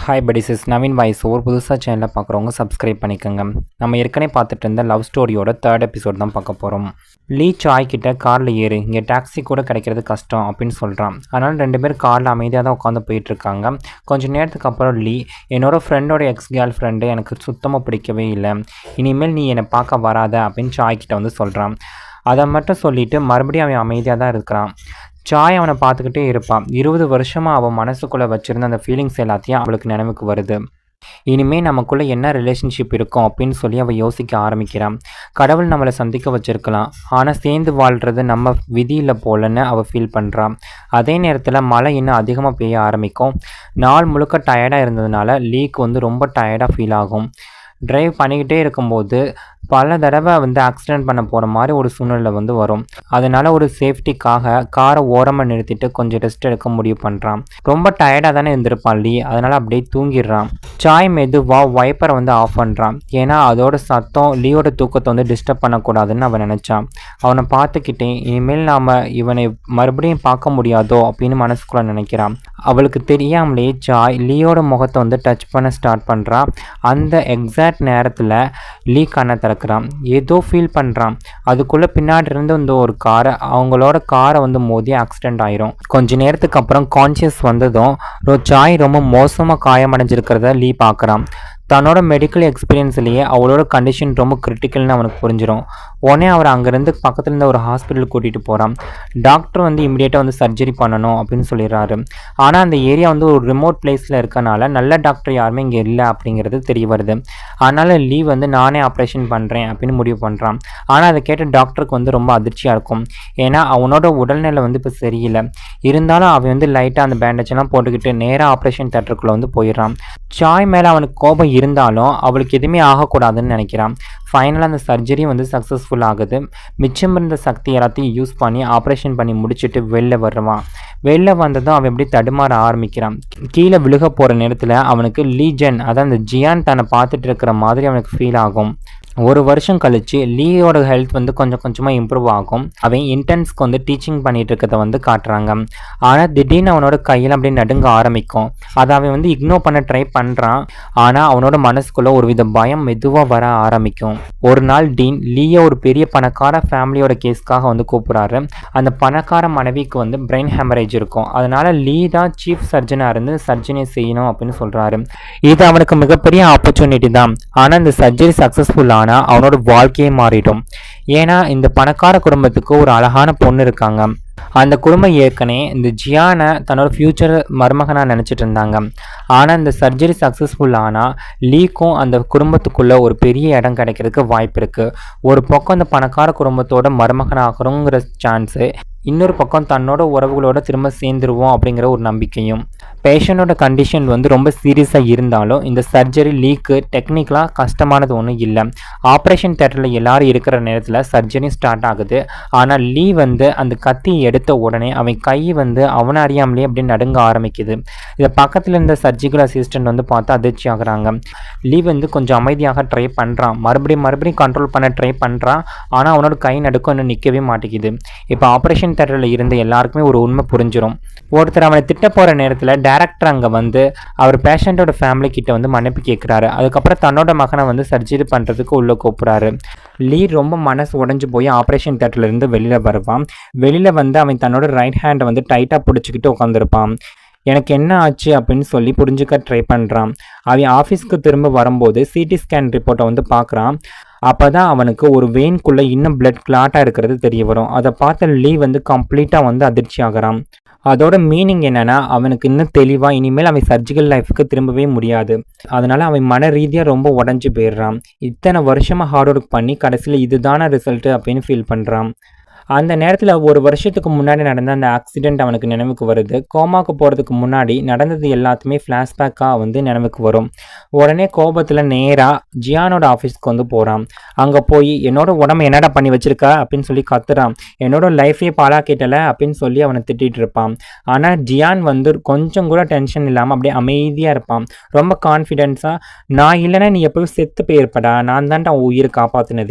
Hi படிசஸ் Naveen voice ஒரு புதுசாக சேனலில் பார்க்குறவங்க சப்ஸ்கிரைப் பண்ணிக்கோங்க. நம்ம ஏற்கனவே பார்த்துட்டு இருந்த லவ் ஸ்டோரியோட 3rd எபிசோட் தான் பார்க்க போகிறோம். லீ சாய் கிட்ட காரில் ஏறு, இங்கே டாக்ஸி கூட கிடைக்கிறது கஷ்டம் அப்படின்னு சொல்கிறான். அதனால் 2 பேர் காரில் அமைதியாக தான் உட்காந்து போயிட்டுருக்காங்க. கொஞ்சம் நேரத்துக்கு அப்புறம் லீ, என்னோடய ஃப்ரெண்டோட கேர்ள் ஃப்ரெண்டு எனக்கு சுத்தமாக பிடிக்கவே இல்லை, இனிமேல் நீ என்னை பார்க்க வராத அப்படின்னு சாய் கிட்ட வந்து சொல்கிறான். அதை மட்டும் சொல்லிவிட்டு மறுபடியும் அவன் அமைதியாக தான் இருக்கிறான். சாய் அவனை பார்த்துக்கிட்டே இருப்பான். 20 வருஷமாக அவன் மனசுக்குள்ளே வச்சுருந்த அந்த ஃபீலிங்ஸ் எல்லாத்தையும் அவளுக்கு நினைவுக்கு வருது. இனிமேல் நமக்குள்ளே என்ன ரிலேஷன்ஷிப் இருக்கும் அப்படின்னு சொல்லி அவள் யோசிக்க ஆரம்பிக்கிறான். கடவுள் நம்மளை சந்திக்க வச்சுருக்கலாம், ஆனால் சேர்ந்து வாழ்கிறது நம்ம விதியில் போலன்னு அவள் ஃபீல் பண்ணுறான். அதே நேரத்தில் மழை இன்னும் அதிகமாக பெய்ய ஆரம்பிக்கும். நாள் முழுக்க டயர்டாக இருந்ததுனால லீக்கு வந்து ரொம்ப டயர்டாக ஃபீல் ஆகும். ட்ரைவ் பண்ணிக்கிட்டே இருக்கும்போது பல தடவை வந்து ஆக்சிடெண்ட் பண்ண போகிற மாதிரி ஒரு சூழ்நிலை வந்து வரும். அதனால் ஒரு சேஃப்டிக்காக காரை ஓரமாக நிறுத்திட்டு கொஞ்சம் ரெஸ்ட் எடுக்க முடிவு பண்ணுறான். ரொம்ப டயர்டாக தானே இருந்திருப்பான் லீ, அதனால் அப்படியே தூங்கிடுறான். சாய் மெதுவாக வைப்பரை வந்து ஆஃப் பண்ணுறான். ஏன்னா அதோட சத்தம் லீயோட தூக்கத்தை வந்து டிஸ்டர்ப் பண்ணக்கூடாதுன்னு அவன் நினச்சான். அவனை பார்த்துக்கிட்டே இனிமேல் நாம் இவனை மறுபடியும் பார்க்க முடியாதோ அப்படின்னு மனசுக்குள்ளே நினைக்கிறான். அவளுக்கு தெரியாமலே சாய் லீயோட முகத்தை வந்து டச் பண்ண ஸ்டார்ட் பண்ணுறான். அந்த எக்ஸாக்ட் நேரத்தில் லீ கண்ணை திறக்கிறான். ஏதோ ஃபீல் பண்ணுறான். அதுக்குள்ளே பின்னாடி இருந்து இந்த ஒரு அவங்களோட காரை வந்து மோதி ஆக்சிடெண்ட் ஆயிரும். கொஞ்ச நேரத்துக்கு அப்புறம் கான்சியஸ் வந்ததும் சாய் ரொம்ப மோசமாக காயமடைஞ்சிருக்கிறத லீ பார்க்குறான். தன்னோட மெடிக்கல் எக்ஸ்பீரியன்ஸ்லேயே அவளோட கண்டிஷன் ரொம்ப கிரிட்டிக்கல்னு அவனுக்கு புரிஞ்சிடும். உடனே அவர் அங்கேருந்து பக்கத்தில் இருந்த ஒரு ஹாஸ்பிட்டல் கூட்டிகிட்டு போகிறான். டாக்டர் வந்து இமீடியட்டாக வந்து சர்ஜரி பண்ணணும் அப்படின்னு சொல்லிடுறாரு. ஆனால் அந்த ஏரியா வந்து ஒரு ரிமோட் பிளேஸில் இருக்கனால நல்ல டாக்டர் யாருமே இங்கே இல்லை அப்படிங்கிறது தெரிய வருது. அதனால் லீ வந்து நானே ஆப்ரேஷன் பண்ணுறேன் அப்படின்னு முடிவு பண்ணுறான். ஆனால் அதை கேட்ட டாக்டருக்கு வந்து ரொம்ப அதிர்ச்சியாக இருக்கும். ஏன்னா அவனோட உடல்நிலை வந்து இப்போ சரியில்லை. இருந்தாலும் அவன் வந்து லைட்டாக அந்த பேண்டேஜெல்லாம் போட்டுக்கிட்டு நேராக ஆப்ரேஷன் தேட்டருக்குள்ளே வந்து போயிடுறான். சாய் மேலே அவனுக்கு கோபம் இருந்தாலும் அவளுக்கு எதுவுமே ஆகக்கூடாதுன்னு நினைக்கிறான். ஃபைனலாக அந்த சர்ஜரி வந்து சக்ஸஸ்ஃபுல் ஆகுது. மிச்சம் இருந்த சக்தி எல்லாத்தையும் யூஸ் பண்ணி ஆப்ரேஷன் பண்ணி முடிச்சுட்டு வெளில வருவான். வெளில வந்ததும் அவன் எப்படி தடுமாற ஆரம்பிக்கிறான். கீழே விழுக போகிற நேரத்தில் அவனுக்கு லீஜன், அதான் அந்த ஜியான் தன்னை பார்த்துட்டு இருக்கிற மாதிரி அவனுக்கு ஃபீல் ஆகும். 1 வருஷம் கழித்து லீயோட ஹெல்த் வந்து கொஞ்சம் கொஞ்சமாக இம்ப்ரூவ் ஆகும். அவன் இன்டர்ன்ஸ்க்கு வந்து டீச்சிங் பண்ணிட்டு இருக்கிறத வந்து காட்டுறாங்க. ஆனால் திடீர்னு அவனோட கையில் அப்படியே நடுங்க ஆரம்பிக்கும். அதை அவன் வந்து இக்னோர் பண்ண ட்ரை பண்ணுறான். ஆனால் அவனோட மனசுக்குள்ளே ஒரு வித பயம் மெதுவாக வர ஆரம்பிக்கும். ஒரு நாள் டீன் லீயை ஒரு பெரிய பணக்கார ஃபேமிலியோட கேஸ்க்காக வந்து கூப்பிட்றாரு. அந்த பணக்கார மனைவிக்கு வந்து பிரெயின் ஹெமரேஜ் இருக்கும். அதனால லீ தான் சீஃப் சர்ஜனாக இருந்து சர்ஜரி செய்யணும் அப்படின்னு சொல்கிறாரு. இது அவனுக்கு மிகப்பெரிய ஆப்பர்ச்சுனிட்டி தான். ஆனால் இந்த சர்ஜரி சக்ஸஸ்ஃபுல்லாக அவனோட வாழ்க்கையே மாறிடும். ஏன்னா இந்த பணக்கார குடும்பத்துக்கு ஒரு அழகான பொண்ணு இருக்காங்க. அந்த குடும்பம் ஏற்கனவே இந்த ஜியானை தன்னோட ஃப்யூச்சர் மருமகனாக நினச்சிட்டு இருந்தாங்க. ஆனால் இந்த சர்ஜரி சக்ஸஸ்ஃபுல் ஆனால் லீக்கும் அந்த குடும்பத்துக்குள்ளே ஒரு பெரிய இடம் கிடைக்கிறதுக்கு வாய்ப்பு இருக்குது. ஒரு பக்கம் இந்த பணக்கார குடும்பத்தோட மருமகனாகிறோங்கிற சான்ஸு, இன்னொரு பக்கம் தன்னோட உறவுகளோட திரும்ப சேர்ந்துருவோம் அப்படிங்கிற ஒரு நம்பிக்கையும். பேஷண்டோட கண்டிஷன் வந்து ரொம்ப சீரியஸாக இருந்தாலும் இந்த சர்ஜரி லீக்கு டெக்னிக்கலாக கஷ்டமானது ஒன்றும் இல்லை. ஆப்ரேஷன் தேட்டரில் எல்லாரும் இருக்கிற நேரத்தில் சர்ஜரி ஸ்டார்ட் ஆகுது. ஆனால் லீ வந்து அந்த கத்தி எடுத்த உடனே அவன் கை வந்து அவனை அறியாமலே அப்படியே நடுங்க ஆரம்பிக்குது. இதை பக்கத்தில் இருந்த சர்ஜிக்கல் அசிஸ்டன்ட் வந்து பார்த்து அதிர்ச்சி ஆகுறாங்க. லீ வந்து கொஞ்சம் அமைதியாக ட்ரை பண்ணுறான். மறுபடியும் கண்ட்ரோல் பண்ண ட்ரை பண்ணுறான். ஆனால் அவனோட கை நடுக்கம் இன்னும் நிற்கவே மாட்டேங்குது. இப்போ ஆப்ரேஷன் தேட்டரில் இருந்த எல்லாருக்குமே ஒரு உண்மை புரிஞ்சிடும். ஒருத்தர் அவனை திட்ட போகிற நேரத்தில் டைரக்டர் அங்கே வந்து அவர் பேஷண்ட்டோட ஃபேமிலி கிட்ட வந்து மன்னிப்பு கேட்குறாரு. அதுக்கப்புறம் தன்னோட மகனை வந்து சர்ஜரி பண்ணுறதுக்கு உள்ளே கூப்பிட்றாரு. லீ ரொம்ப மனசு உடஞ்சி போய் ஆப்ரேஷன் தேட்டர்லேருந்து வெளியில் வருவான். வெளியில் வந்து அவன் தன்னோட ரைட் ஹேண்டை வந்து டைட்டாக பிடிச்சிக்கிட்டு உட்காந்துருப்பான். எனக்கு என்ன ஆச்சு அப்படின்னு சொல்லி புரிஞ்சுக்க ட்ரை பண்ணுறான். அவன் ஆஃபீஸ்க்கு திரும்ப வரும்போது சிடி ஸ்கேன் ரிப்போர்ட்டை வந்து பார்க்குறான். அப்போ தான் அவனுக்கு ஒரு வெயின்குள்ளே இன்னும் பிளட் கிளாட்டாக இருக்கிறது தெரிய வரும். அதை பார்த்த லீ வந்து கம்ப்ளீட்டாக வந்து அதிர்ச்சி ஆகிறான். அதோட மீனிங் என்னென்னா அவனுக்கு இன்னும் தெளிவாக இனிமேல் அவன் சர்ஜிக்கல் லைஃபுக்கு திரும்பவே முடியாது. அதனால் அவன் மன ரீதியாக ரொம்ப உடஞ்சி போயிடுறான். இத்தனை வருஷமாக ஹார்ட் ஒர்க் பண்ணி கடைசியில் இதுதான ரிசல்ட்டு அப்படின்னு ஃபீல் பண்ணுறான். அந்த நேரத்தில் 1 வருஷத்துக்கு முன்னாடி நடந்த அந்த ஆக்சிடெண்ட் அவனுக்கு நினைவுக்கு வருது. கோமாவுக்கு போகிறதுக்கு முன்னாடி நடந்தது எல்லாத்துமே ஃப்ளாஷ்பேக்காக வந்து நினைவுக்கு வரும். உடனே கோபத்தில் நேராக ஜியானோட ஆஃபீஸ்க்கு வந்து போகிறான். அங்கே போய் என்னோட உடம்பு என்னடா பண்ணி வச்சிருக்க அப்படின்னு சொல்லி கத்துறான். என்னோட லைஃபே பாழாக்கிட்டல அப்படின்னு சொல்லி அவனை திட்டிகிட்டு இருப்பான். ஆனால் ஜியான் வந்து கொஞ்சம் கூட டென்ஷன் இல்லாமல் அப்படியே அமைதியாக இருப்பான். ரொம்ப கான்ஃபிடென்ஸாக, நான் இல்லைன்னா நீ எப்போவும் செத்து போயிருப்படா, நான் தான்டா உன் உயிரை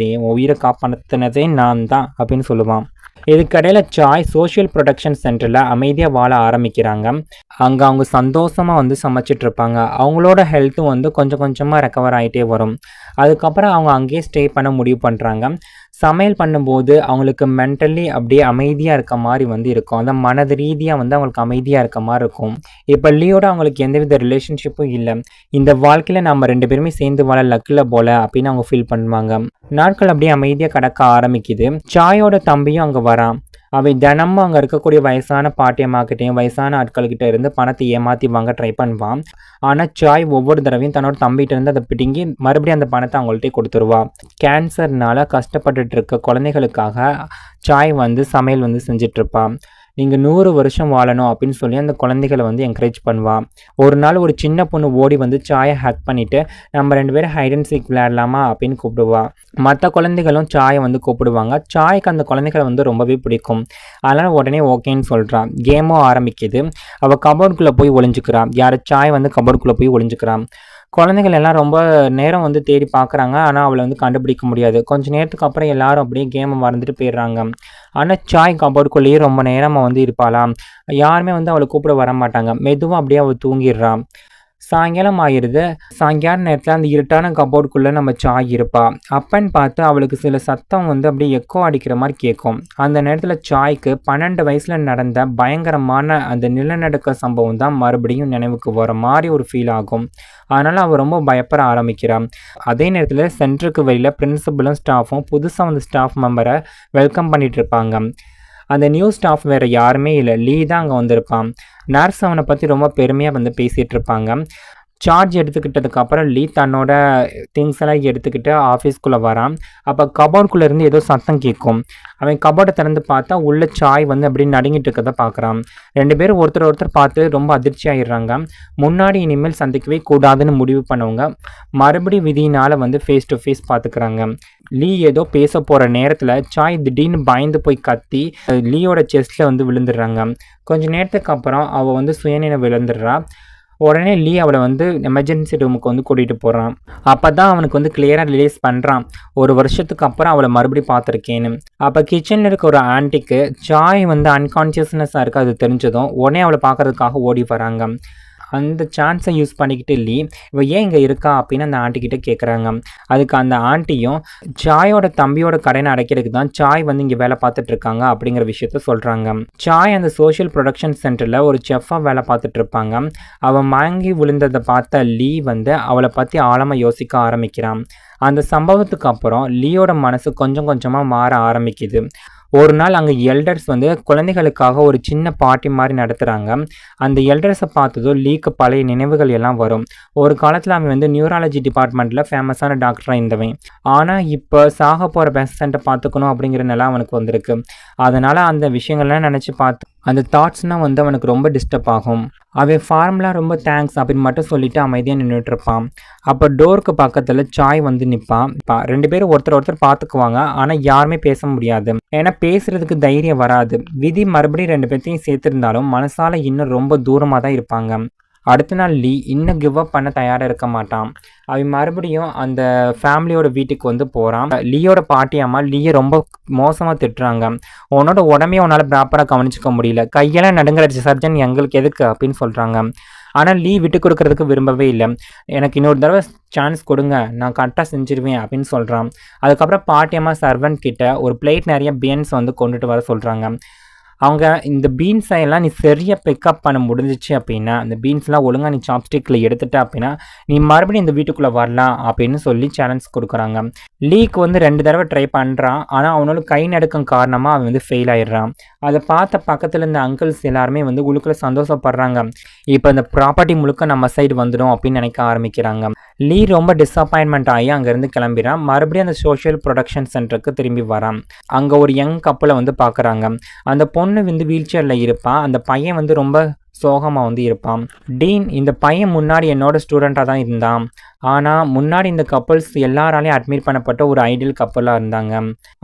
காப்பாற்றினதே நான் தான் அப்படின்னு சொல்லுவான். இதுக்கடையில் சாய் சோஷியல் ப்ரொடெக்ஷன் சென்டரில் அமைதியாக வாழ ஆரம்பிக்கிறாங்க. அங்கே அவங்க சந்தோஷமாக வந்து சமைச்சிட்ருப்பாங்க. அவங்களோட ஹெல்த்தும் வந்து கொஞ்சம் கொஞ்சமாக ரெக்கவர் ஆகிட்டே வரும். அதுக்கப்புறம் அவங்க அங்கேயே ஸ்டே பண்ண முடிவு பண்ணுறாங்க. சமையல் பண்ணும்போது அவங்களுக்கு மென்டலி அப்படியே அமைதியாக இருக்க மாதிரி வந்து இருக்கும். அந்த மனது ரீதியாக வந்து அவங்களுக்கு அமைதியாக இருக்க மாதிரி இருக்கும். இப்போ லீயோட அவங்களுக்கு எந்தவித ரிலேஷன்ஷிப்பும் இல்லை. இந்த வாழ்க்கையில் நம்ம 2 பேருமே சேர்ந்து வாழ லக்கில் போல அப்படின்னு அவங்க ஃபீல் பண்ணுவாங்க. நாட்கள் அப்படியே அமைதியாக கடக்க ஆரம்பிக்குது. சாயோட தம்பியும் அங்கே வரான். அவை தினமும் அங்கே இருக்கக்கூடிய வயசான பாட்டியம்மாக்கிட்டையும் வயசான ஆட்கள்கிட்ட இருந்து பணத்தை ஏமாற்றி வாங்க ட்ரை பண்ணுவான். ஆனால் சாய் ஒவ்வொரு தடவையும் தன்னோட தம்பிகிட்ட இருந்து அதை பிடுங்கி மறுபடியும் அந்த பணத்தை அவங்கள்ட்ட கொடுத்துருவா. கேன்சர்னால கஷ்டப்பட்டுட்டு இருக்க குழந்தைகளுக்காக சாய் வந்து சமையல் வந்து செஞ்சிட்ருப்பான். நீங்கள் 100 வருஷம் வாழணும் அப்படின்னு சொல்லி அந்த குழந்தைகளை வந்து என்கரேஜ் பண்ணுவான். ஒரு நாள் ஒரு சின்ன பொண்ணு ஓடி வந்து சாயை ஹேக் பண்ணிவிட்டு நம்ம 2 பேரும் ஹைட் அண்ட் சீக் விளையாடலாமா அப்படின்னு கூப்பிடுவா. மற்ற குழந்தைகளும் சாயை வந்து கூப்பிடுவாங்க. சாய்க்கு அந்த குழந்தைகளை வந்து ரொம்பவே பிடிக்கும். அதனால் உடனே ஓகேன்னு சொல்கிறான். கேமும் ஆரம்பிக்குது. அவள் கபோர்டுக்குள்ளே போய் ஒளிஞ்சுக்கிறான். சாய் வந்து கபோர்டுக்குள்ளே போய் ஒளிஞ்சுக்கிறான். குழந்தைகள் எல்லாம் ரொம்ப நேரம் வந்து தேடி பார்க்குறாங்க. ஆனால் அவளை வந்து கண்டுபிடிக்க முடியாது. கொஞ்சம் நேரத்துக்கு அப்புறம் எல்லாரும் அப்படியே கேமை மறந்துட்டு போயிடுறாங்க. ஆனால் சாய் கபோர்டுக்குள்ளேயே ரொம்ப நேரமாக வந்து இருப்பாளாம். யாருமே வந்து அவளை கூப்பிட வர மாட்டாங்க. மெதுவாக அப்படியே அவள் தூங்கிடுறான். சாயங்காலம் ஆயிடுது. சாயங்கால நேரத்தில் அந்த இருட்டான கபோர்டுக்குள்ளே நம்ம சாய் இருப்பா. அப்பன்னு பார்த்து அவளுக்கு சில சத்தம் வந்து அப்படியே எக்கோ அடிக்கிற மாதிரி கேட்கும். அந்த நேரத்தில் சாய்க்கு 12 வயசில் நடந்த பயங்கரமான அந்த நிலநடுக்க சம்பவம் தான் மறுபடியும் நினைவுக்கு வர மாதிரி ஒரு ஃபீல் ஆகும். அதனால் அவள் ரொம்ப பயப்பட ஆரம்பிக்கிறான். அதே நேரத்தில் சென்டருக்கு வெளியில் பிரின்சிபலும் ஸ்டாஃபும் புதுசாக வந்து ஸ்டாஃப் மெம்பரை வெல்கம் பண்ணிகிட்டு இருப்பாங்க. அந்த நியூ ஸ்டாஃப் வேறு யாருமே இல்லை, லீ தான் அங்கே வந்திருப்பான். நர்ஸ் அவனை பற்றி ரொம்ப பெருமையாக வந்து பேசிகிட்டு இருப்பாங்க. சார்ஜ் எடுத்துக்கிட்டதுக்கப்புறம் லீ தன்னோட திங்ஸ் எல்லாம் எடுத்துக்கிட்டு ஆஃபீஸ்க்குள்ளே வரான். அப்போ கபோர்டுக்குள்ளேருந்து ஏதோ சத்தம் கேட்கும். அவன் கபோர்டை திறந்து பார்த்தா உள்ள சாய் வந்து அப்படி நடுங்கிட்டு இருக்கதை பார்க்குறான். 2 பேரும் ஒருத்தர் பார்த்து ரொம்ப அதிர்ச்சி ஆகிடுறாங்க. முன்னாடி இனிமேல் சந்திக்கவே கூடாதுன்னு முடிவு பண்ணவங்க மறுபடியும் விதியினால் வந்து ஃபேஸ் டு ஃபேஸ் பார்த்துக்கிறாங்க. லீ ஏதோ பேச போகிற நேரத்தில் சாய் திடீர்னு பயந்து போய் கத்தி லீயோட செஸ்ட்டில் வந்து விழுந்துடுறாங்க. கொஞ்சம் நேரத்துக்கு அப்புறம் அவள் வந்து சுயநினைவு விழுந்துடுறா. உடனே லீ அவளை வந்து எமர்ஜென்சி ரூமுக்கு வந்து கூட்டிகிட்டு போகிறான். அப்போ தான் அவனுக்கு வந்து கிளியராக ரிலீஸ் பண்ணுறான். 1 வருஷத்துக்கு அப்புறம் அவளை மறுபடியும் பார்த்துருக்கேன்னு. அப்போ கிச்சனில் இருக்க ஒரு ஆன்ட்டிக்கு சாய் வந்து அன்கான்ஷியஸ்னஸாக இருக்குது அது தெரிஞ்சதும் உடனே அவளை பார்க்குறதுக்காக ஓடி வராங்க. அந்த சான்ஸை யூஸ் பண்ணிக்கிட்டு லீ இவள் ஏன் இங்கே இருக்கா அப்படின்னு அந்த ஆண்டிக்கிட்ட கேட்குறாங்க. அதுக்கு அந்த ஆண்டியும் சாயோட தம்பியோட கடனை அடைக்கிறதுக்கு தான் சாய் வந்து இங்கே வேலை பார்த்துட்டு இருக்காங்க அப்படிங்கிற விஷயத்த சொல்கிறாங்க. சாய் அந்த சோஷியல் ப்ரொடக்ஷன் சென்டரில் ஒரு செஃப்பாக வேலை பார்த்துட்டு இருப்பாங்க. அவன் மயங்கி விழுந்ததை பார்த்த லீ வந்து அவளை பற்றி ஆழமாக யோசிக்க ஆரம்பிக்கிறான். அந்த சம்பவத்துக்கு அப்புறம் லீயோட மனசு கொஞ்சம் கொஞ்சமாக மாற ஆரம்பிக்குது. ஒரு நாள் அங்கே எல்டர்ஸ் வந்து குழந்தைகளுக்காக ஒரு சின்ன பார்ட்டி மாதிரி நடத்துகிறாங்க. அந்த எல்டர்ஸை பார்த்ததும் லீக்கு பழைய நினைவுகள் எல்லாம் வரும். ஒரு காலத்தில் அவன் வந்து நியூராலஜி டிபார்ட்மெண்ட்டில் ஃபேமஸான டாக்டராக இருந்தவன். ஆனால் இப்போ சாக போகிற பேஷண்ட்டை பார்த்துக்கணும் அப்படிங்கிற நிலை அவனுக்கு வந்திருக்கு. அதனால் அந்த விஷயங்கள்லாம் நினச்சி பார்த்து அந்த தாட்ஸ்னால் வந்து அவனுக்கு ரொம்ப டிஸ்டர்ப் ஆகும். அவன் ஃபார்முலா ரொம்ப தேங்க்ஸ் அப்படின்னு மட்டும் சொல்லிட்டு அமைதியாக நின்றுட்டு இருப்பான். அப்போ டோருக்கு பக்கத்தில் சாய் வந்து நிற்பான். 2 பேரும் ஒருத்தர் பார்த்துக்குவாங்க. ஆனால் யாருமே பேச முடியாது. ஏன்னா பேசுறதுக்கு தைரியம் வராது. விதி மறுபடியும் 2 பேர்த்தையும் சேர்த்துருந்தாலும் மனசால இன்னும் ரொம்ப தூரமாக தான் இருப்பாங்க. அடுத்த நாள் லீ இன்னும் கிவ் அப் பண்ண தயாராக இருக்க மாட்டான். அவன் மறுபடியும் அந்த ஃபேமிலியோட வீட்டுக்கு வந்து போகிறான். லீயோட பாட்டி அம்மா லீயை ரொம்ப மோசமாக திட்டுறாங்க. உன்னோட உடம்பையும் உன்னால் ப்ராப்பராக கவனிச்சிக்க முடியல, கையெல்லாம் நடுங்கிற சர்ஜன் எங்களுக்கு எதுக்கு அப்படின்னு சொல்கிறாங்க. ஆனால் லீ விட்டு கொடுக்கறதுக்கு விரும்பவே இல்லை. எனக்கு இன்னொரு தடவை சான்ஸ் கொடுங்க, நான் கரெக்டாக செஞ்சிருவேன் அப்படின்னு சொல்கிறான். அதுக்கப்புறம் பாட்டி அம்மா சர்வன்ட் கிட்ட ஒரு பிளேட் நிறைய பீன்ஸ் வந்து கொண்டுட்டு வர சொல்கிறாங்க. அவங்க இந்த பீன்ஸை எல்லாம் நீ சரியாக பிக்கப் பண்ண முடிஞ்சிச்சு அப்படின்னா, அந்த பீன்ஸ்லாம் ஒழுங்காக நீ சாப்ஸ்டிக்கில் எடுத்துட்ட அப்படின்னா நீ மறுபடியும் இந்த வீட்டுக்குள்ளே வரலாம் அப்படின்னு சொல்லி சேலஞ்ச் கொடுக்குறாங்க. லீக்கு வந்து 2 தடவை ட்ரை பண்ணுறான். ஆனால் அவனோட கை நடுக்கம் காரணமாக அவன் வந்து ஃபெயில் ஆகிடுறான். அதை பார்த்த பக்கத்தில் இருந்த அங்கிள்ஸ் எல்லாருமே வந்து உள்ளுக்குள்ளே சந்தோஷப்படுறாங்க. இப்போ இந்த ப்ராப்பர்ட்டி முழுக்க நம்ம சைடு வந்துடும் அப்படின்னு நினைக்க ஆரம்பிக்கிறாங்க. லீ ரொம்ப டிஸப்பாயின்மெண்ட் ஆகி அங்கேருந்து கிளம்பிறான். மறுபடியும் அந்த சோஷியல் ப்ரொடக்ஷன் சென்டருக்கு திரும்பி வரான். அங்கே ஒரு யங் கப்பலை வந்து பார்க்குறாங்க. அந்த பொண்ணு வந்து வீல் சேரில் இருப்பான். அந்த பையன் வந்து ரொம்ப சோகமாக வந்து இருப்பான். டீன், இந்த பையன் முன்னாடி என்னோட ஸ்டூடெண்ட்டாக தான் இருந்தான். ஆனால் முன்னாடி இந்த கப்பல்ஸ் எல்லாராலையும் அட்மிட் பண்ணப்பட்ட ஒரு ஐடியல் கப்பலாக இருந்தாங்க.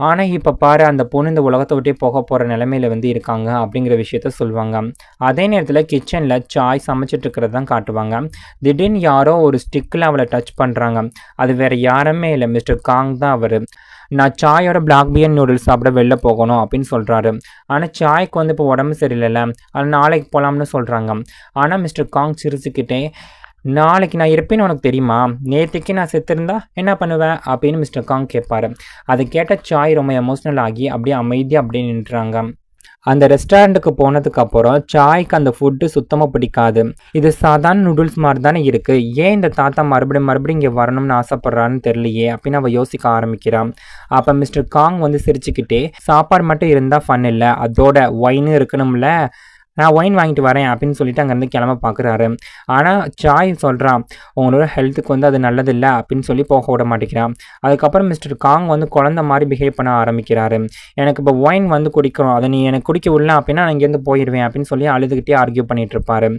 ஆனால் இப்போ பாரு, அந்த பொண்ணு இந்த உலகத்தை விட்டே போக போகிற நிலைமையில வந்து இருக்காங்க அப்படிங்கிற விஷயத்த சொல்லுவாங்க. அதே நேரத்தில் கிச்சனில் சாய் சமைச்சிட்டு இருக்கிறது தான் காட்டுவாங்க. திடீர்னு யாரோ ஒரு ஸ்டிக்கில் அவளை டச் பண்ணுறாங்க. அது வேறு யாருமே இல்லை, மிஸ்டர் காங் தான் அவர். நான் சாயோட பிளாக் பியர் நூடுல்ஸ் சாப்பிட வெளில போகணும் அப்படின்னு சொல்கிறாரு. ஆனால் சாய்க்கு வந்து இப்போ உடம்பு சரியில்லைல்ல, அது நாளைக்கு போகலாம்னு சொல்கிறாங்க. ஆனால் மிஸ்டர் காங் சிரிச்சுக்கிட்டே, நாளைக்கு நான் இருப்பேன்னு உனக்கு தெரியுமா? நேற்றுக்கு நான் செத்துருந்தா என்ன பண்ணுவேன் அப்படின்னு மிஸ்டர் காங் கேட்பாரு. அதை கேட்ட சாய் ரொம்ப எமோஷ்னல் ஆகி அப்படியே அமைதியாக அப்படியே நின்றுறாங்க. அந்த ரெஸ்டாரண்ட்டுக்கு போனதுக்கப்புறம் சாய்க்கு அந்த ஃபுட்டு சுத்தமாக பிடிக்காது. இது சாதாரண நூடுல்ஸ் மாதிரி தானே இருக்குது, ஏன் இந்த தாத்தா மறுபடியும் இங்கே வரணும்னு ஆசைப்பட்றான்னு தெரியலையே அப்படின்னு அவள் யோசிக்க ஆரம்பிக்கிறான். அப்போ மிஸ்டர் காங் வந்து சிரிச்சுக்கிட்டே, சாப்பாடு மட்டும் இருந்தால் ஃபன் இல்லை, அதோட ஒயினும் இருக்கணும்ல, நான் ஒயின் வாங்கிட்டு வரேன் அப்படின்னு சொல்லிட்டு அங்கேருந்து கிளம்ப பார்க்குறாரு. ஆனால் சாய் சொல்கிறான், உங்களோட ஹெல்த்துக்கு வந்து அது நல்லதில்லை அப்படின்னு சொல்லி போக விட மாட்டேங்கிறான். அதுக்கப்புறம் மிஸ்டர் காங் வந்து குழந்த மாதிரி பிஹேவ் பண்ண ஆரம்பிக்கிறாரு. எனக்கு இப்போ ஒயின் வந்து குடிக்கிறோம், அதை நீ எனக்கு குடிக்க விடல அப்படின்னா நான் இங்கேருந்து போயிடுவேன் அப்படின்னு சொல்லி அழுதுகிட்டே ஆர்கியூ பண்ணிகிட்டு இருப்பாரு.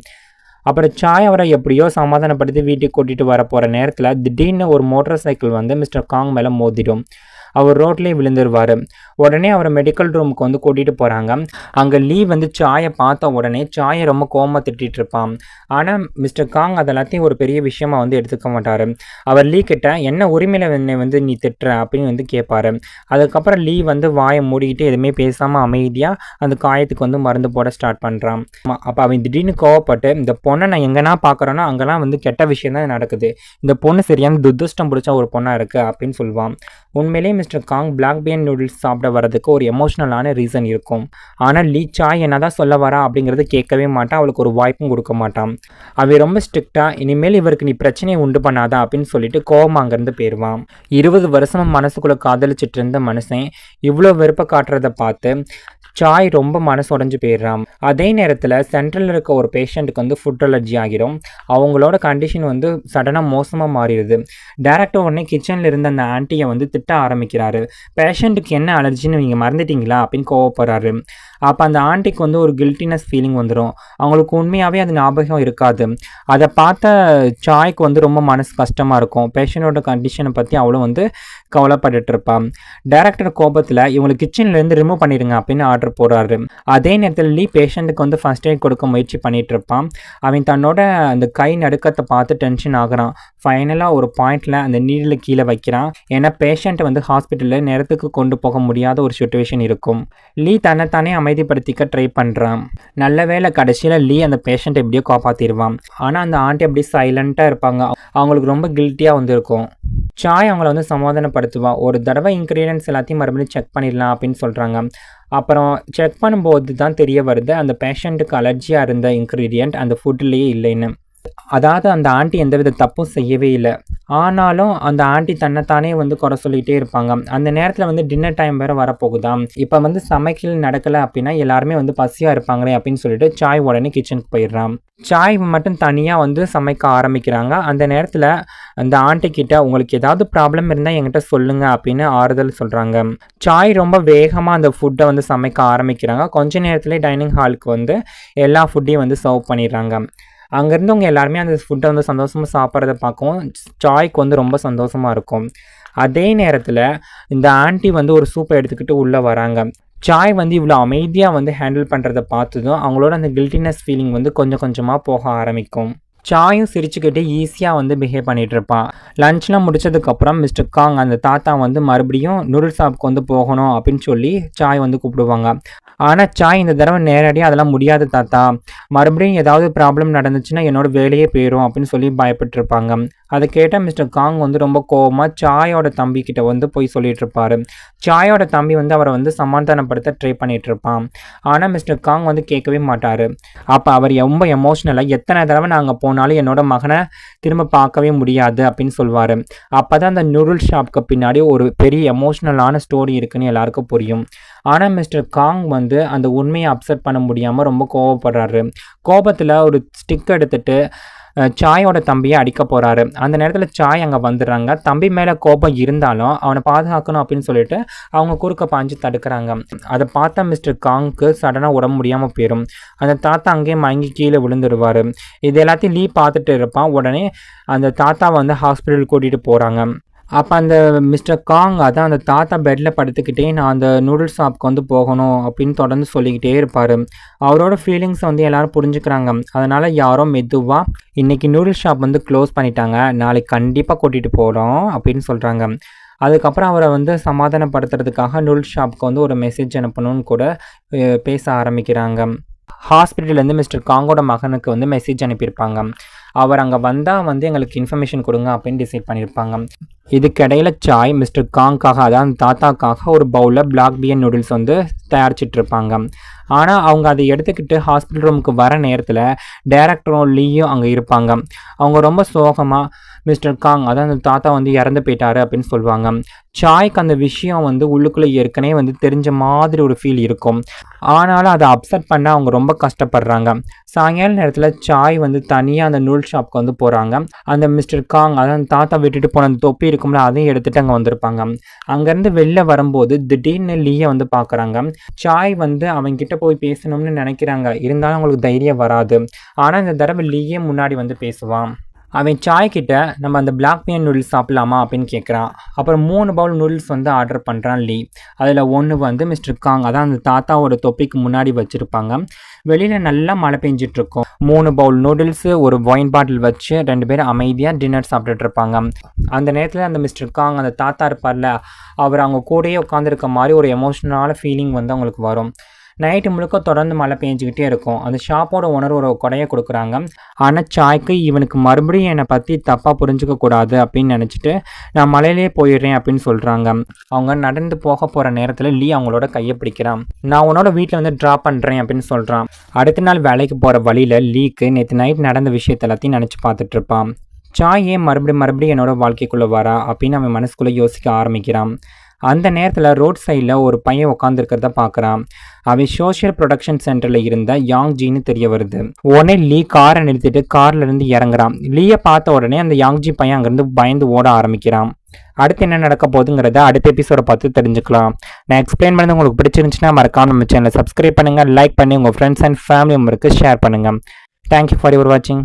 அப்புறம் சாய் அவரை எப்படியோ சமாதானப்படுத்தி வீட்டுக்கு கூட்டிகிட்டு வர போகிற நேரத்தில் திடீர்னு ஒரு மோட்டார் சைக்கிள் வந்து மிஸ்டர் காங் மேலே மோதிடும். அவர் ரோட்லேயே விழுந்துருவார். உடனே அவரை மெடிக்கல் ரூமுக்கு வந்து கூட்டிகிட்டு போகிறாங்க. அங்கே லீ வந்து சாயை பார்த்த உடனே சாயை ரொம்ப கோவமாக திட்டிகிட்டு இருப்பான். ஆனால் மிஸ்டர் காங் அதெல்லாத்தையும் ஒரு பெரிய விஷயமா வந்து எடுத்துக்க மாட்டார். அவர் லீ கிட்ட என்ன உரிமையில் என்னை வந்து நீ திட்டுற அப்படின்னு வந்து கேட்பார். அதுக்கப்புறம் லீ வந்து வாயை மூடிக்கிட்டு எதுவுமே பேசாமல் அமைதியாக அந்த காயத்துக்கு வந்து மருந்து போட ஸ்டார்ட் பண்ணுறான். அப்போ அவன் திடீர்னு கோவப்பட்டு, இந்த பொண்ணை நான் எங்கன்னா பார்க்குறேன்னா அங்கெல்லாம் வந்து கெட்ட விஷயம் தான் நடக்குது, இந்த பொண்ணு சரியான துரதிர்ஷ்டம் பிடிச்ச ஒரு பொண்ணாக இருக்குது அப்படின்னு சொல்லுவான். உண்மையிலேயே மிஸ்டர் காங் பிளாக் பியர் நூடுல்ஸ் சாப்பிட வரதுக்கு ஒரு எமோஷ்னலான ரீசன் இருக்கும். ஆனால் லீ சாய் என்னதான் சொல்ல வரா அப்படிங்கிறது கேட்கவே மாட்டான், அவளுக்கு ஒரு வாய்ப்பும் கொடுக்க மாட்டான். அவன் ரொம்ப ஸ்ட்ரிக்டாக, இனிமேல் இவருக்கு நீ பிரச்சனையை உண்டு பண்ணாதா அப்படின்னு சொல்லிட்டு கோவமாக அங்கேருந்து போயிடுவான். 20 வருஷமாக மனசுக்குள்ளே காதலிச்சிட்டு இருந்த மனுஷன் இவ்வளோ வெறுப்பை காட்டுறதை பார்த்து சாய் ரொம்ப மனசு உடஞ்சி போயிடுறான். அதே நேரத்தில் சென்ட்ரலில் இருக்க ஒரு பேஷண்ட்டுக்கு வந்து ஃபுட் அலர்ஜி ஆகிடும். அவங்களோட கண்டிஷன் வந்து சடனாக மோசமாக மாறிடுது. டேரக்டர் உடனே கிச்சனில் இருந்த அந்த ஆண்டியை வந்து திட்ட ஆரம்பிக்கிறாரு. பேஷண்ட்டுக்கு என்ன அலர்ஜின்னு நீங்கள் மறந்துட்டீங்களா அப்படின்னு கோவப்படுறாரு. அப்போ அந்த ஆண்டிக்கு வந்து ஒரு கில்ட்டினஸ் ஃபீலிங் வந்துடும். அவங்களுக்கு உண்மையாகவே அது ஞாபகம் இருக்காது. அதை பார்த்த சாய்க்கு வந்து ரொம்ப மனசு கஷ்டமாக இருக்கும். பேஷண்ட்டோட கண்டிஷனை பற்றி அவ்வளோ வந்து கவலைப்பட்டுட்டு இருப்பான். டேரக்டர் கோபத்தில் இவங்களுக்கு கிச்சன்லேருந்து ரிமூவ் பண்ணிடுங்க அப்படின்னு ஆர்டர் போடுறாரு. அதே நேரத்தில் லீ பேஷண்ட்டுக்கு வந்து ஃபர்ஸ்ட் எய்ட் கொடுக்க முயற்சி பண்ணிட்டு இருப்பான். அவன் தன்னோட அந்த கை நடுக்கத்தை பார்த்து டென்ஷன் ஆகுறான். ஃபைனலாக ஒரு பாயிண்டில் அந்த நீடில் கீழே வைக்கிறான். ஏன்னா பேஷண்ட்டை வந்து ஹாஸ்பிட்டலில் நேரத்துக்கு கொண்டு போக முடியாத ஒரு சுச்சுவேஷன் இருக்கும். லீ தன்னைத்தானே அமைதிப்படுத்திக்க ட்ரை பண்ணுறான். நல்ல வேளை கடைசியில் லீ அந்த பேஷண்ட்டை எப்படியோ காப்பாற்றிடுவான். ஆனால் அந்த ஆண்டி அப்படி சைலண்ட்டாக இருப்பாங்க. அவங்களுக்கு ரொம்ப கில்ட்டியாக வந்துருக்கும். சாய் அவங்கள வந்து சமாதானப்படுத்துவா. ஒரு தடவை இன்க்ரீடியன்ட்ஸ் எல்லாத்தையும் மறுபடியும் செக் பண்ணிடலாம் அப்படின்னு சொல்கிறாங்க. அப்புறம் செக் பண்ணும்போது தான் தெரிய வருது, அந்த பேஷண்ட்டுக்கு அலர்ஜியாக இருந்த இன்க்ரீடியண்ட் அந்த ஃபுட்லேயே இல்லைன்னு. அதாவது அந்த ஆண்டி எந்தவித தப்பும் செய்யவே இல்லை. ஆனாலும் அந்த ஆண்டி தன்னைத்தானே வந்து குறை சொல்லிகிட்டே இருப்பாங்க. அந்த நேரத்தில் வந்து டின்னர் டைம் வேறு வரப்போகுதாம். இப்போ வந்து சமைக்கல் நடக்கலை அப்படின்னா எல்லாருமே வந்து பசியாக இருப்பாங்களே அப்படின்னு சொல்லிட்டு சாய் உடனே கிச்சனுக்கு போயிடுறான். சாய் மட்டும் தனியாக வந்து சமைக்க ஆரம்பிக்கிறாங்க. அந்த நேரத்தில் அந்த ஆண்டி கிட்ட உங்களுக்கு ஏதாவது ப்ராப்ளம் இருந்தால் என்கிட்ட சொல்லுங்க அப்படின்னு ஆறுதல் சொல்கிறாங்க. சாய் ரொம்ப வேகமாக அந்த ஃபுட்டை வந்து சமைக்க ஆரம்பிக்கிறாங்க. கொஞ்ச நேரத்துலேயே டைனிங் ஹாலுக்கு வந்து எல்லா ஃபுட்டையும் வந்து சர்வ் பண்ணிடுறாங்க. அங்கேருந்தவங்க எல்லாருமே அந்த ஃபுட்டை வந்து சந்தோஷமாக சாப்பிட்றத பார்க்கவும் சாய்க்கு வந்து ரொம்ப சந்தோஷமாக இருக்கும். அதே நேரத்தில் இந்த ஆண்டி வந்து ஒரு சூப்பை எடுத்துக்கிட்டு உள்ளே வராங்க. சாய் வந்து இவ்வளோ அமைதியாக வந்து ஹேண்டில் பண்ணுறதை பார்த்ததும் அவங்களோட அந்த கில்ட்டினஸ் ஃபீலிங் வந்து கொஞ்சம் கொஞ்சமாக போக ஆரம்பிக்கும். சாயும் சிரிச்சுக்கிட்டே ஈஸியாக வந்து பிஹேவ் பண்ணிகிட்டு இருப்பான். லன்ச்லாம் முடிச்சதுக்கப்புறம் மிஸ்டர் காங் அந்த தாத்தா வந்து மறுபடியும் நூடுல்ஸ் ஷாப்புக்கு வந்து போகணும் அப்படின்னு சொல்லி சாய் வந்து கூப்பிடுவாங்க. ஆனால் சாய் இந்த தடவை நேரடியாக அதெல்லாம் முடியாது தாத்தா, மறுபடியும் ஏதாவது ப்ராப்ளம் நடந்துச்சுன்னா என்னோட வேலையே போயிடும் அப்படின்னு சொல்லி பயப்பட்டுருப்பாங்க. அதை கேட்டால் மிஸ்டர் காங் வந்து ரொம்ப கோவமாக சாயோட தம்பி கிட்ட வந்து போய் சொல்லிட்டு இருப்பாரு. சாயோட தம்பி வந்து அவரை வந்து சமாதானப்படுத்த ட்ரை பண்ணிட்டு இருப்பான். ஆனால் மிஸ்டர் காங் வந்து கேட்கவே மாட்டார். அப்போ அவர் ரொம்ப எமோஷ்னலாக எத்தனை தடவை நாங்கள் போனாலும் என்னோட மகனை திரும்ப பார்க்கவே முடியாது அப்படின்னு சொல்லுவார். அப்போ தான் அந்த நூடுல்ஸ் ஷாப்புக்கு பின்னாடி ஒரு பெரிய எமோஷ்னலான ஸ்டோரி இருக்குன்னு எல்லாருக்கும் புரியும். ஆனால் மிஸ்டர் காங் வந்து அந்த உண்மையை அப்செட் பண்ண முடியாமல் ரொம்ப கோவப்படுறாரு. கோபத்தில் ஒரு ஸ்டிக் எடுத்துட்டு சாயோட தம்பியை அடிக்க போகிறாரு. அந்த நேரத்தில் சாய் அங்கே வந்துடுறாங்க. தம்பி மேலே கோபம் இருந்தாலும் அவனை பாதுகாக்கணும் அப்படின்னு சொல்லிட்டு அவங்க குறுக்க பாஞ்சு தடுக்கிறாங்க. அதை பார்த்தா மிஸ்டர் காங்க்கு சடனாக உடம்பு முடியாமல் போயிடும். அந்த தாத்தா அங்கேயே மயங்கி கீழே விழுந்துடுவார். இது எல்லாத்தையும் லீ பார்த்துட்டு இருப்பான். உடனே அந்த தாத்தாவை வந்து ஹாஸ்பிட்டல் கூட்டிகிட்டு போகிறாங்க. அப்போ அந்த மிஸ்டர் காங் அதான் அந்த தாத்தா பெட்டில் படுத்துக்கிட்டே நான் அந்த நூடுல்ஸ் ஷாப்புக்கு வந்து போகணும் அப்படின்னு தொடர்ந்து சொல்லிக்கிட்டே இருப்பார். அவரோட ஃபீலிங்ஸை வந்து எல்லோரும் புரிஞ்சுக்கிறாங்க. அதனால் யாரோ மெதுவாக இன்றைக்கி நூடுல்ஸ் ஷாப் வந்து க்ளோஸ் பண்ணிட்டாங்க, நாளைக்கு கண்டிப்பாக கூட்டிகிட்டு போகிறோம் அப்படின்னு சொல்கிறாங்க. அதுக்கப்புறம் அவரை வந்து சமாதானப்படுத்துறதுக்காக நூல் ஷாப்புக்கு வந்து ஒரு மெசேஜ் அனுப்பணும்னு கூட பேச ஆரம்பிக்கிறாங்க. ஹாஸ்பிட்டல்லேருந்து மிஸ்டர் காங்கோட மகனுக்கு வந்து மெசேஜ் அனுப்பியிருப்பாங்க. அவர் அங்கே வந்தால் வந்து எங்களுக்கு இன்ஃபர்மேஷன் கொடுங்க அப்படின்னு டிசைட் பண்ணியிருப்பாங்க. இதுக்கிடையில் சாய் மிஸ்டர் காங்காக, அதாவது தாத்தாக்காக ஒரு பவுலில் பிளாக் பியன் நூடுல்ஸ் வந்து தயாரிச்சிட்ருப்பாங்க. ஆனால் அவங்க அதை எடுத்துக்கிட்டு ஹாஸ்பிட்டல் ரூமுக்கு வர நேரத்தில் டைரக்டரும் லீயும் அங்கே இருப்பாங்க. அவங்க ரொம்ப சோகமாக மிஸ்டர் காங், அதான் அந்த தாத்தா வந்து இறந்து போயிட்டாரு அப்படின்னு சொல்லுவாங்க. சாய்க்கு அந்த விஷயம் வந்து உள்ளுக்குள்ளே ஏற்கனவே வந்து தெரிஞ்ச மாதிரி ஒரு ஃபீல் இருக்கும். ஆனாலும் அதை அப்செட் பண்ண அவங்க ரொம்ப கஷ்டப்படுறாங்க. சாயங்கால நேரத்தில் சாய் வந்து தனியாக அந்த நூல் ஷாப்புக்கு வந்து போகிறாங்க. அந்த மிஸ்டர் காங், அதான் அந்த தாத்தா விட்டுட்டு போன அந்த தொப்பி இருக்கும்ல, அதையும் எடுத்துகிட்டு அங்கே வந்திருப்பாங்க. அங்கேருந்து வெளில வரும்போது திடீர்னு லீயை வந்து பார்க்குறாங்க. சாய் வந்து அவங்ககிட்ட போய் பேசணும்னு நினைக்கிறாங்க, இருந்தாலும் அவங்களுக்கு தைரியம் வராது. ஆனால் இந்த தடவை லீயே முன்னாடி வந்து பேசுவான். அவன் சாய்கிட்ட நம்ம அந்த பிளாக் பியன் நூடுல்ஸ் சாப்பிட்லாமா அப்படின்னு கேட்குறான். அப்புறம் 3 பவுல் நூடுல்ஸ் வந்து ஆர்டர் பண்ணுறான் லீ. அதில் ஒன்று வந்து மிஸ்டர் காங், அதான் அந்த தாத்தாவோட தொப்பிக்கு முன்னாடி வச்சுருப்பாங்க. வெளியில் நல்லா மழை பெஞ்சிட்ருக்கும். 3 பவுல் நூடுல்ஸு, ஒரு ஒயின் பாட்டில் வச்சு 2 பேரும் அமைதியாக டின்னர் சாப்பிட்டுட்டு இருப்பாங்க. அந்த நேரத்தில் அந்த மிஸ்டர் காங், அந்த தாத்தா இருப்பார்ல, அவர் அவங்க கூடயே உட்காந்துருக்க மாதிரி ஒரு எமோஷ்னலான ஃபீலிங் வந்து அவங்களுக்கு வரும். நைட்டு முழுக்க தொடர்ந்து மழை பெஞ்சிக்கிட்டே இருக்கும். அந்த ஷாப்போட ஓனர் ஒரு கொடையை கொடுக்குறாங்க. ஆனால் சாய்க்கு இவனுக்கு மறுபடியும் என்னை பற்றி தப்பாக புரிஞ்சுக்க கூடாது அப்படின்னு நினச்சிட்டு நான் மலையிலே போயிடுறேன் அப்படின்னு சொல்கிறாங்க. அவங்க நடந்து போக போகிற நேரத்தில் லீ அவங்களோட கையை பிடிக்கிறான். நான் உன்னோட வீட்டில் வந்து ட்ராப் பண்ணுறேன் அப்படின்னு சொல்கிறான். அடுத்த நாள் வேலைக்கு போகிற வழியில் லீக்கு நேற்று நைட் நடந்த விஷயத்த எல்லாத்தையும் நினச்சி பார்த்துட்ருப்பான். சாய் ஏன் மறுபடியும் என்னோட வாழ்க்கைக்குள்ளே வரா அப்படின்னு அவன் மனசுக்குள்ளே யோசிக்க ஆரம்பிக்கிறான். அந்த நேரத்தில் ரோட் சைடில் ஒரு பையன் உட்காந்துருக்கிறத பார்க்குறான். அவன் சோஷியல் ப்ரொடக்ஷன் சென்டரில் இருந்த யாங் ஜின்னு தெரிய வருது. உடனே லீ காரை நிறுத்திட்டு கார்லேருந்து இறங்குறான். லீயை பார்த்த உடனே அந்த யாங் ஜி பையன் அங்கேருந்து பயந்து ஓட ஆரம்பிக்கிறான். அடுத்து என்ன நடக்க போகுதுங்கிறத அடுத்த எபிசோட பார்த்து தெரிஞ்சுக்கலாம். நான் எக்ஸ்பிளைன் பண்ணது உங்களுக்கு பிடிச்சிருந்துச்சுன்னா மறக்காம நம்ம சேனலை சப்ஸ்கிரைப் பண்ணுங்கள், லைக் பண்ணி உங்கள் ஃப்ரெண்ட்ஸ் அண்ட் ஃபேமிலி மெம்பருக்கு ஷேர் பண்ணுங்கள். தேங்க்யூ ஃபார் யுவர் வாட்சிங்.